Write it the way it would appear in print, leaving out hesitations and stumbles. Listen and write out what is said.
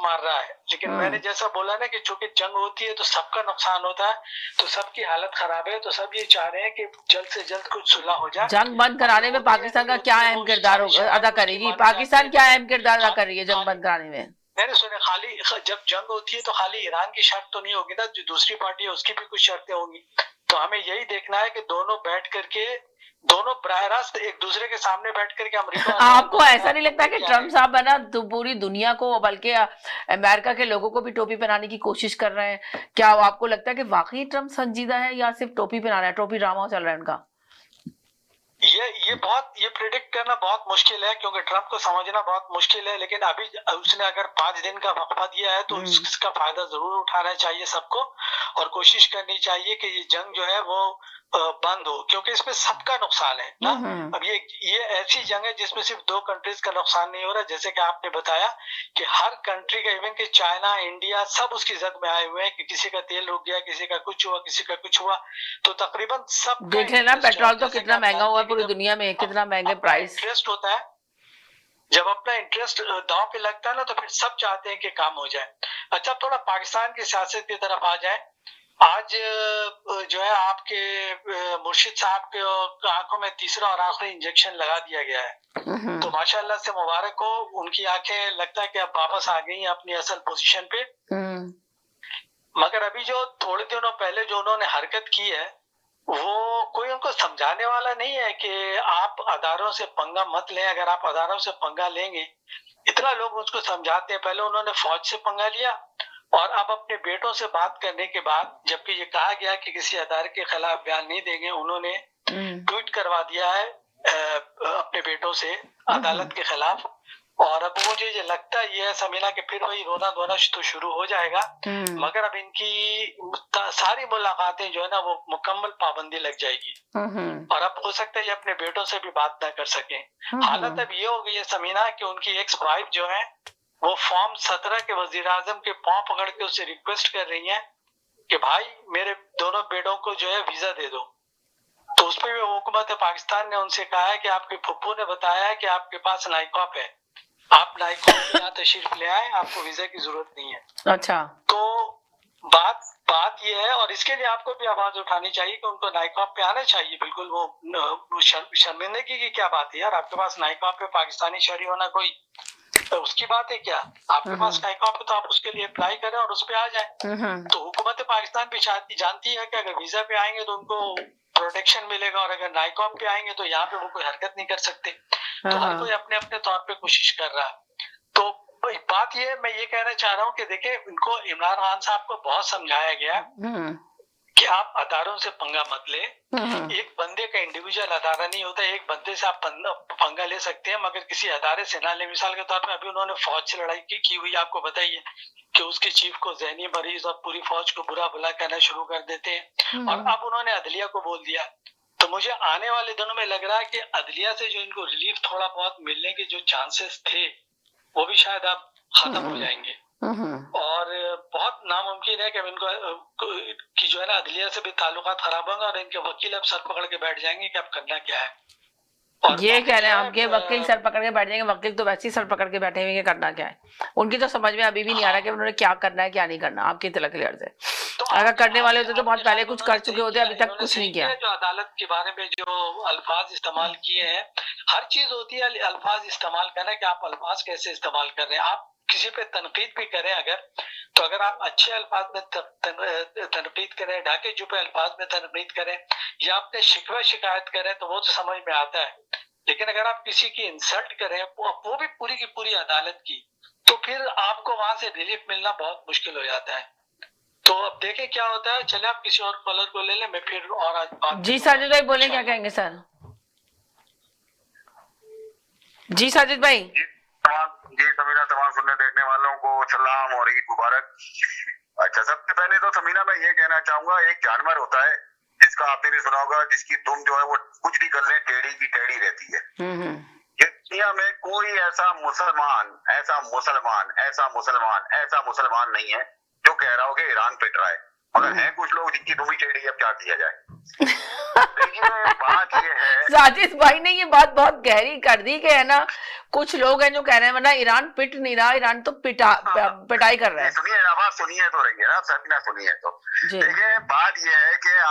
मार रहा है, लेकिन मैंने जैसा बोला ना कि चूंकि जंग होती है तो सबका नुकसान होता है, तो सबकी हालत खराब है, तो सब ये चाह रहे हैं कि जल्द से जल्द कुछ सुलह हो जाए। जंग बंद कराने में पाकिस्तान का क्या अहम किरदार अदा करेगी? पाकिस्तान क्या अहम किरदार अदा कर रही है जंग बंद कराने में? मैंने सुना खाली जब जंग होती है तो खाली ईरान की शर्त तो नहीं होगी ना, जो दूसरी पार्टी है उसकी भी कुछ शर्तें होंगी। तो हमें यही देखना है कि दोनों बैठ करके, दोनों बराह रास्त एक दूसरे के सामने बैठ करके अमेरिका आपको ऐसा नहीं लगता कि ट्रम्प साहब है ना तो पूरी दुनिया को बल्कि अमेरिका के लोगों को भी टोपी पहनाने की कोशिश कर रहे हैं? क्या आपको लगता है कि वाकई ट्रम्प संजीदा है या सिर्फ टोपी पहना रहा है, टोपी ड्रामा चल रहा है उनका? ये प्रिडिक्ट करना बहुत मुश्किल है, क्योंकि ट्रम्प को समझना बहुत मुश्किल है। लेकिन अभी उसने अगर 5 दिन का वक्फा दिया है तो इसका फायदा जरूर उठाना चाहिए सबको, और कोशिश करनी चाहिए कि ये जंग जो है वो बंद हो, क्योंकि इसमें सबका नुकसान है ना। अब ये ऐसी जंग है जिसमें सिर्फ 2 कंट्रीज का नुकसान नहीं हो रहा, जैसे कि आपने बताया कि हर कंट्री का, इवन कि चाइना, इंडिया, सब उसकी जद में आए हुए हैं कि किसी का तेल रुक गया, किसी का कुछ हुआ, किसी का कुछ हुआ, तो तकरीबन सब देख लेना पेट्रोल तो कितना महंगा हुआ पूरी दुनिया में, कितना महंगे प्राइस। इंटरेस्ट होता है, जब अपना इंटरेस्ट दांव पे लगता है ना, तो फिर सब चाहते हैं कि काम हो जाए। अच्छा, थोड़ा पाकिस्तान की सियासत की तरफ आ जाए। आज जो है आपके मुर्शिद साहब के आंखों में तीसरा और आखिरी इंजेक्शन लगा दिया गया है, तो माशाल्लाह से मुबारक हो। उनकी आंखें लगता है कि अब वापस आ गई अपनी असल पोजीशन पे। मगर अभी जो थोड़े दिनों पहले जो उन्होंने हरकत की है, वो कोई उनको समझाने वाला नहीं है कि आप अदारों से पंगा मत लें। अगर आप अदारों से पंगा लेंगे, इतना लोग उसको समझाते हैं। पहले उन्होंने फौज से पंगा लिया, और अब अपने बेटों से बात करने के बाद, जबकि ये कहा गया कि किसी अदारे के खिलाफ बयान नहीं देंगे, उन्होंने ट्वीट करवा दिया है अपने बेटों से अदालत के खिलाफ। और अब मुझे ये लगता है ये समीना के फिर वही रोना धोना तो शुरू हो जाएगा। मगर अब इनकी सारी मुलाकातें जो है ना वो मुकम्मल पाबंदी लग जाएगी, और अब हो सकता है ये अपने बेटों से भी बात ना कर सके। हालत अब ये हो गई है समीना कि उनकी एक्स वाइफ जो है वो फॉर्म 17 के वजीर आजम के पांव पकड़ के उससे रिक्वेस्ट कर रही है कि भाई मेरे दोनों बेटों को जो है वीजा दे दो। तो उस पर भी हुकूमत पाकिस्तान ने उनसे कहा है कि आपके फुप्पू ने बताया है कि आपके पास नाइकॉप है, आप नाइकॉप के यहाँ तशरीफ ले आए, आपको वीजा की जरूरत नहीं है। अच्छा, तो बात ये है, और इसके लिए आपको भी आवाज उठानी चाहिए कि उनको नाइकॉप पे आना चाहिए। बिल्कुल वो शर्मिंदगी की क्या बात है यार, आपके पास नाइकॉप पे पाकिस्तानी शहरी होना कोई तो उसकी बात है क्या? आपके पास नाइकॉप है तो आप उसके लिए अप्लाई करें और उस पे आ जाए। तो हुकूमत पाकिस्तान भी जानती है कि अगर वीजा पे आएंगे तो उनको प्रोटेक्शन मिलेगा, और अगर नाइकॉप पे आएंगे तो यहाँ पे वो कोई हरकत नहीं कर सकते। तो हर कोई अपने अपने तौर पे कोशिश कर रहा है। तो बात ये, मैं ये कहना चाह रहा हूँ कि देखिए, इनको इमरान खान साहब को बहुत समझाया गया कि आप अदारों से पंगा मत ले। एक बंदे का इंडिविजुअल अदारा नहीं होता, एक बंदे से आप पंगा ले सकते हैं मगर किसी अदारे से ना ले। मिसाल के तौर पर अभी उन्होंने फौज से लड़ाई की हुई, आपको बताइए कि उसके चीफ को ज़हनी मरीज और पूरी फौज को बुरा भला कहना शुरू कर देते हैं। और अब उन्होंने अदलिया को बोल दिया। तो मुझे आने वाले दिनों में लग रहा है कि अदलिया से जो इनको रिलीफ थोड़ा बहुत मिलने के जो चांसेस थे वो भी शायद अब खत्म हो जाएंगे। और बहुत नामुमकिन है कि इनको कि जो है ना अदलिया से भी ताल्लुकात खराब होंगे, और इनके वकील अब सर पकड़ के बैठ जाएंगे कि अब करना क्या है। और ये कह रहे हैं आपके वकील सर पकड़ के बैठ जाएंगे? वकील तो वैसे ही सर पकड़ के बैठे हुए करना क्या है। उनकी तो समझ में अभी भी नहीं आ रहा कि उन्होंने क्या करना है क्या नहीं करना। आपकी तिलक क्लियर से अगर करने वाले होते तो बहुत पहले कुछ कर चुके होते, अभी तक कुछ नहीं किया। जो अदालत के बारे में जो अल्फाज इस्तेमाल किए हैं, हर चीज होती है अल्फाज इस्तेमाल करना कि आप अल्फाज कैसे इस्तेमाल कर रहे हैं। आप किसी पे तनकीद भी करें अगर आप अच्छे अल्फाज में तनकीद करें, ढाके छुपे अल्फाज में तनकीद करें, या अपने शिकवा शिकायत करें तो वो तो समझ में आता है। लेकिन अगर आप किसी की इंसल्ट करें, वो भी पूरी की पूरी अदालत की, तो फिर आपको वहां से रिलीफ मिलना बहुत मुश्किल हो जाता है। तो अब देखें क्या होता है। चले आप किसी और कॉलर को ले लें, मैं फिर और आज बात। जी साजिद भाई बोले, क्या कहेंगे सर? जी साजिद भाई। जी समीना, तमाम सुनने देखने वालों को सलाम और ईद मुबारक। अच्छा, सबसे पहले तो समीना मैं ये कहना चाहूंगा, एक जानवर होता है जिसका आपने भी सुना होगा, जिसकी दुम जो है वो कुछ भी कर ले टेढ़ी की टेढ़ी रहती है। दुनिया में कोई ऐसा मुसलमान नहीं है जो कह रहा हो कि ईरान पिट रहा है, मगर है कुछ लोग जिनकी दुम ही टेढ़ी, अब क्या किया जाए। देखिए बात ये है, साजिद भाई ने ये बात बहुत गहरी कर दी कि है ना, कुछ लोग हैं जो कह रहे हैं वरना ईरान पिट नहीं रहा, ईरान तो पिटाई कर रहा है। सुनिए आवाज सुनिए तो रही है ना, सभी ना सुनिए तो जी देखिए बात ये है कि